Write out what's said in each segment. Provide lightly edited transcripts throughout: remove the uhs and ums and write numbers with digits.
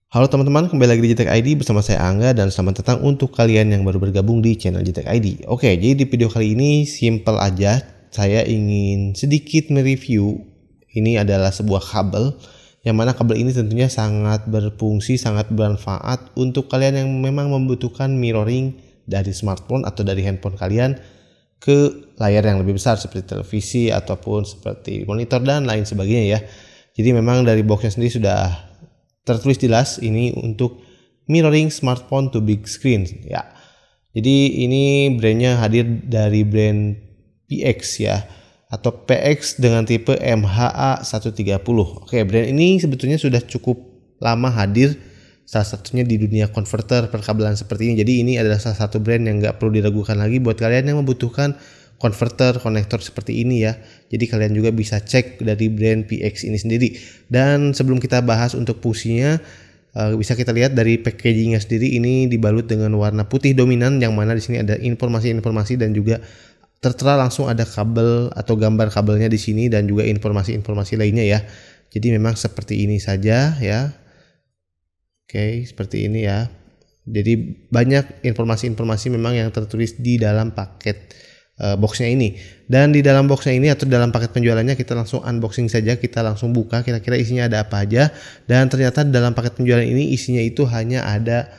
Halo teman-teman, kembali lagi di JTech ID bersama saya Angga dan selamat datang untuk kalian yang baru bergabung di channel JTech ID. Oke, jadi di video kali ini simple aja, saya ingin sedikit mereview. Ini adalah sebuah kabel, yang mana kabel ini tentunya sangat berfungsi, sangat bermanfaat untuk kalian yang memang membutuhkan mirroring dari smartphone atau dari handphone kalian ke layar yang lebih besar seperti televisi ataupun seperti monitor dan lain sebagainya ya. Jadi memang dari boxnya sendiri sudah tertulis jelas ini untuk mirroring smartphone to big screen ya. Jadi ini brandnya hadir dari brand PX ya, atau PX dengan tipe MHA130. Oke, brand ini sebetulnya sudah cukup lama hadir, salah satunya di dunia konverter perkabelan seperti ini. Jadi ini adalah salah satu brand yang nggak perlu diragukan lagi buat kalian yang membutuhkan konverter, konektor seperti ini ya. Jadi kalian juga bisa cek dari brand PX ini sendiri. Dan sebelum kita bahas untuk fungsinya, bisa kita lihat dari packagingnya sendiri, ini dibalut dengan warna putih dominan, yang mana di sini ada informasi-informasi dan juga tertera langsung ada kabel atau gambar kabelnya di sini dan juga informasi-informasi lainnya ya. Jadi memang seperti ini saja ya. Oke, seperti ini ya. Jadi banyak informasi-informasi memang yang tertulis di dalam paket boxnya ini. Dan di dalam boxnya ini atau dalam paket penjualannya, kita langsung unboxing saja, kita langsung buka kira-kira isinya ada apa aja. Dan ternyata dalam paket penjualan ini isinya itu hanya ada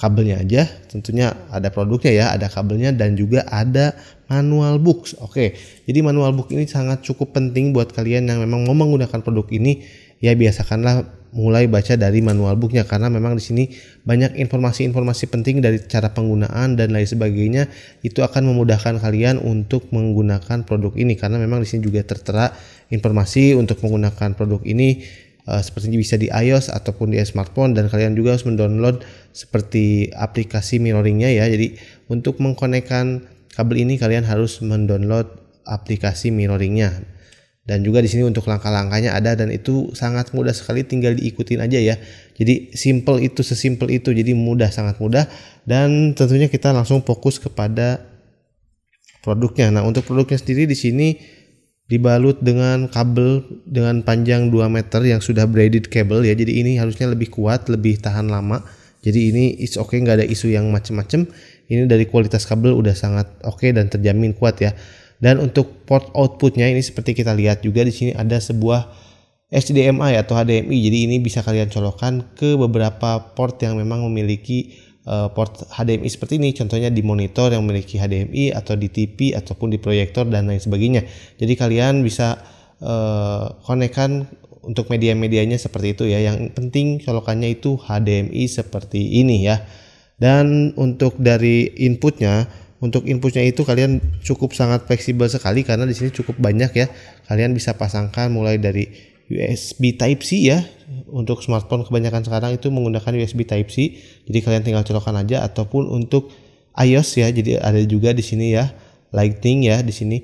kabelnya aja, tentunya ada produknya ya, ada kabelnya dan juga ada manual book. Oke, jadi manual book ini sangat cukup penting buat kalian yang memang mau menggunakan produk ini ya. Biasakanlah mulai baca dari manual booknya, karena memang di sini banyak informasi-informasi penting dari cara penggunaan dan lain sebagainya. Itu akan memudahkan kalian untuk menggunakan produk ini, karena memang di sini juga tertera informasi untuk menggunakan produk ini seperti bisa di iOS ataupun di smartphone, dan kalian juga harus mendownload seperti aplikasi mirroringnya ya. Jadi untuk mengkonekkan kabel ini kalian harus mendownload aplikasi mirroringnya. Dan juga di sini untuk langkah-langkahnya ada, dan itu sangat mudah sekali, tinggal diikutin aja ya. Jadi simple itu, sesimpel itu, jadi mudah, sangat mudah. Dan tentunya kita langsung fokus kepada produknya. Nah, untuk produknya sendiri di sini dibalut dengan kabel dengan panjang 2 meter yang sudah braided cable ya. Jadi ini harusnya lebih kuat, lebih tahan lama. Jadi ini it's okay, nggak ada isu yang macem-macem. Ini dari kualitas kabel udah sangat oke dan terjamin kuat ya. Dan untuk port outputnya ini seperti kita lihat juga di sini ada sebuah HDMI atau HDMI. Jadi ini bisa kalian colokkan ke beberapa port yang memang memiliki port HDMI seperti ini. Contohnya di monitor yang memiliki HDMI, atau di TV ataupun di proyektor dan lain sebagainya. Jadi kalian bisa konekkan untuk media-medianya seperti itu ya. Yang penting colokannya itu HDMI seperti ini ya. Dan untuk dari inputnya, itu kalian cukup sangat fleksibel sekali, karena di sini cukup banyak ya. Kalian bisa pasangkan mulai dari USB Type C ya. Untuk smartphone kebanyakan sekarang itu menggunakan USB Type C. Jadi kalian tinggal colokkan aja, ataupun untuk iOS ya. Jadi ada juga di sini ya Lightning ya di sini.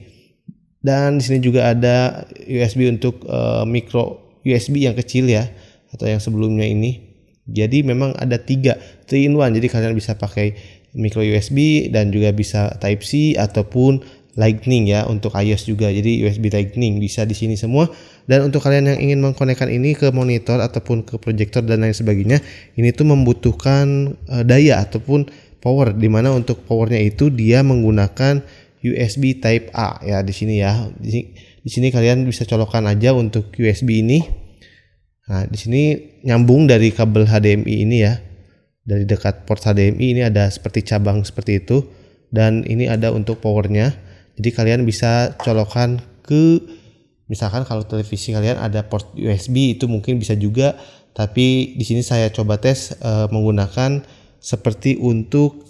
Dan di sini juga ada USB untuk micro USB yang kecil ya, atau yang sebelumnya ini. Jadi memang ada 3 in 1. Jadi kalian bisa pakai micro USB dan juga bisa Type C ataupun Lightning ya untuk iOS juga. Jadi USB Lightning bisa di sini semua. Dan untuk kalian yang ingin mengkonekkan ini ke monitor ataupun ke proyektor dan lain sebagainya, ini tuh membutuhkan daya ataupun power, dimana untuk powernya itu dia menggunakan USB Type A ya di sini ya. Di sini kalian bisa colokkan aja untuk USB ini. Nah, di sini nyambung dari kabel HDMI ini ya. Dari dekat port HDMI ini ada seperti cabang seperti itu, dan ini ada untuk powernya. Jadi kalian bisa colokkan ke, misalkan kalau televisi kalian ada port USB, itu mungkin bisa juga. Tapi di sini saya coba tes menggunakan seperti untuk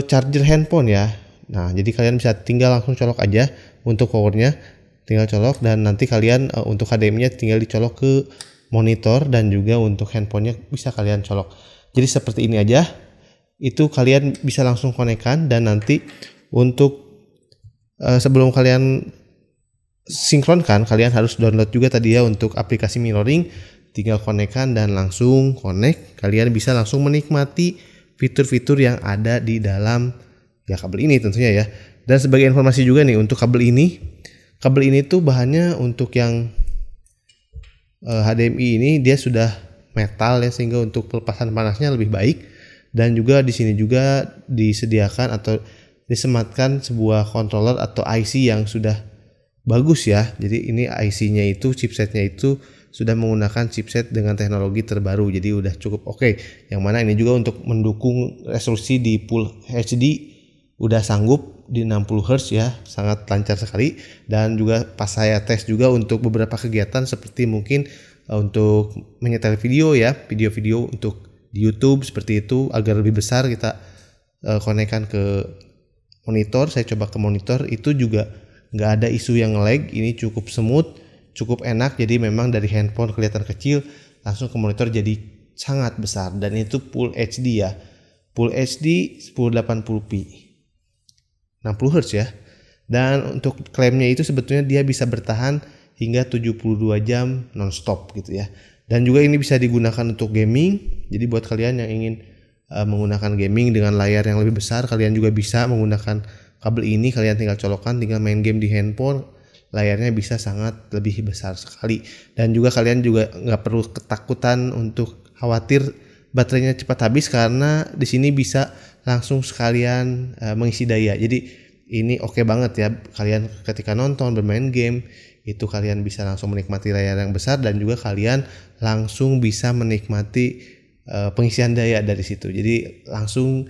charger handphone ya. Nah, jadi kalian bisa tinggal langsung colok aja untuk powernya, tinggal colok, dan nanti kalian untuk HDMI-nya tinggal dicolok ke monitor, dan juga untuk handphonenya bisa kalian colok. Jadi seperti ini aja, itu kalian bisa langsung konekkan. Dan nanti untuk sebelum kalian sinkronkan, kalian harus download juga tadi ya untuk aplikasi mirroring. Tinggal konekkan dan langsung connect, kalian bisa langsung menikmati fitur-fitur yang ada di dalam ya kabel ini tentunya ya. Dan sebagai informasi juga nih untuk kabel ini tuh bahannya untuk yang HDMI ini dia sudah metal ya, sehingga untuk pelepasan panasnya lebih baik. Dan juga di sini juga disediakan atau disematkan sebuah controller atau IC yang sudah bagus ya. Jadi ini IC-nya itu, chipsetnya itu sudah menggunakan chipset dengan teknologi terbaru, jadi udah cukup oke. Yang mana ini juga untuk mendukung resolusi di Full HD udah sanggup di 60 Hz ya, sangat lancar sekali. Dan juga pas saya tes juga untuk beberapa kegiatan seperti mungkin untuk menyetel video ya, video-video untuk di YouTube seperti itu agar lebih besar, kita konekkan ke monitor. Saya coba ke monitor itu juga nggak ada isu yang lag, ini cukup smooth, cukup enak. Jadi memang dari handphone kelihatan kecil langsung ke monitor jadi sangat besar, dan itu Full HD ya, Full HD 1080p 60 Hz ya. Dan untuk klaimnya itu sebetulnya dia bisa bertahan hingga 72 jam nonstop gitu ya. Dan juga ini bisa digunakan untuk gaming. Jadi buat kalian yang ingin menggunakan gaming dengan layar yang lebih besar, kalian juga bisa menggunakan kabel ini. Kalian tinggal colokan, tinggal main game di handphone, layarnya bisa sangat lebih besar sekali. Dan juga kalian juga nggak perlu ketakutan untuk khawatir baterainya cepat habis, karena di sini bisa langsung sekalian mengisi daya. Jadi ini oke banget ya, kalian ketika nonton, bermain game itu kalian bisa langsung menikmati layar yang besar, dan juga kalian langsung bisa menikmati pengisian daya dari situ. Jadi langsung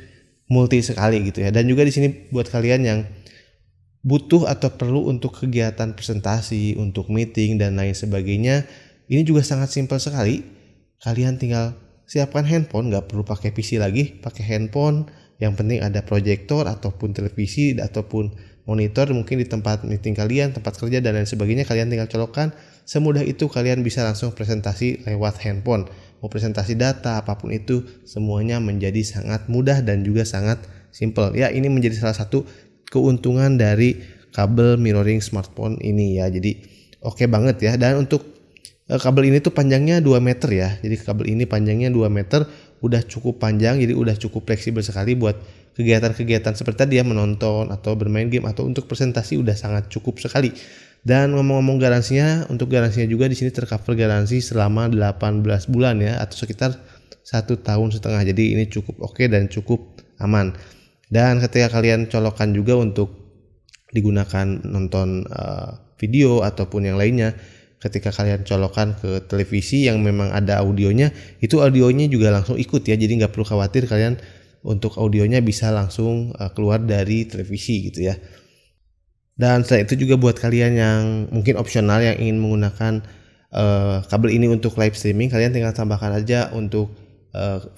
multi sekali gitu ya. Dan juga di sini buat kalian yang butuh atau perlu untuk kegiatan presentasi, untuk meeting dan lain sebagainya, ini juga sangat simpel sekali. Kalian tinggal siapkan handphone, nggak perlu pakai PC lagi, pakai handphone. Yang penting ada proyektor ataupun televisi ataupun monitor mungkin di tempat meeting kalian, tempat kerja dan lain sebagainya. Kalian tinggal colokan, semudah itu kalian bisa langsung presentasi lewat handphone. Mau presentasi data apapun itu, semuanya menjadi sangat mudah dan juga sangat simple ya. Ini menjadi salah satu keuntungan dari kabel mirroring smartphone ini ya. Jadi oke banget ya. Dan untuk kabel ini tuh panjangnya 2 meter ya. Jadi kabel ini panjangnya 2 meter, udah cukup panjang, jadi udah cukup fleksibel sekali buat kegiatan-kegiatan seperti tadi ya, menonton atau bermain game atau untuk presentasi udah sangat cukup sekali. Dan ngomong-ngomong garansinya, untuk garansinya juga di sini tercover garansi selama 18 bulan ya, atau sekitar 1,5 tahun. Jadi ini cukup oke dan cukup aman. Dan ketika kalian colokan juga untuk digunakan nonton video ataupun yang lainnya, ketika kalian colokan ke televisi yang memang ada audionya, itu audionya juga langsung ikut ya. Jadi nggak perlu khawatir, kalian untuk audionya bisa langsung keluar dari televisi gitu ya. Dan selain itu juga buat kalian yang mungkin opsional yang ingin menggunakan kabel ini untuk live streaming, kalian tinggal tambahkan aja untuk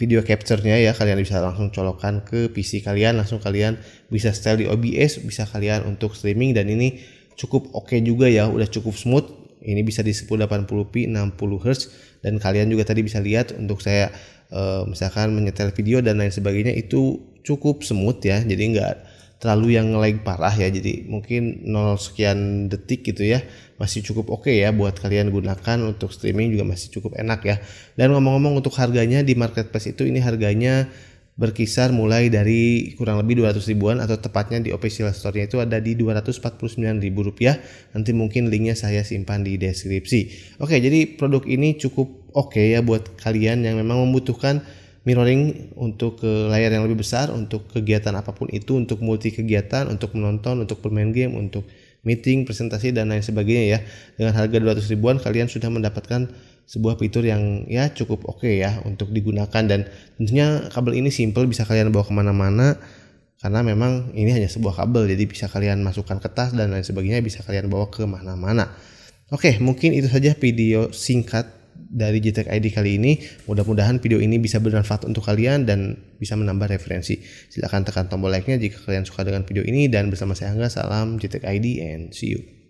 video capture-nya ya. Kalian bisa langsung colokan ke PC kalian, langsung kalian bisa setel di OBS, bisa kalian untuk streaming. Dan ini cukup oke juga ya, udah cukup smooth. Ini bisa di 1080p 60 Hz. Dan kalian juga tadi bisa lihat untuk saya misalkan menyetel video dan lain sebagainya, itu cukup smooth ya. Jadi nggak terlalu yang lag parah ya. Jadi mungkin 0 sekian detik gitu ya, masih cukup oke ya buat kalian gunakan untuk streaming, juga masih cukup enak ya. Dan ngomong-ngomong untuk harganya di marketplace itu, ini harganya berkisar mulai dari kurang lebih 200 ribuan, atau tepatnya di official store-nya itu ada di Rp249.000. Nanti mungkin linknya saya simpan di deskripsi. Oke, jadi produk ini cukup oke ya buat kalian yang memang membutuhkan mirroring untuk ke layar yang lebih besar, untuk kegiatan apapun itu, untuk multi kegiatan, untuk menonton, untuk bermain game, untuk meeting, presentasi dan lain sebagainya ya. Dengan harga 200 ribuan kalian sudah mendapatkan sebuah fitur yang ya cukup oke ya untuk digunakan. Dan tentunya kabel ini simple, bisa kalian bawa kemana-mana karena memang ini hanya sebuah kabel, jadi bisa kalian masukkan ke tas dan lain sebagainya, bisa kalian bawa ke mana-mana. Oke, mungkin itu saja video singkat dari JTech ID kali ini. Mudah-mudahan video ini bisa bermanfaat untuk kalian dan bisa menambah referensi. Silahkan tekan tombol like-nya jika kalian suka dengan video ini, dan bersama saya Angga, salam JTech ID and see you.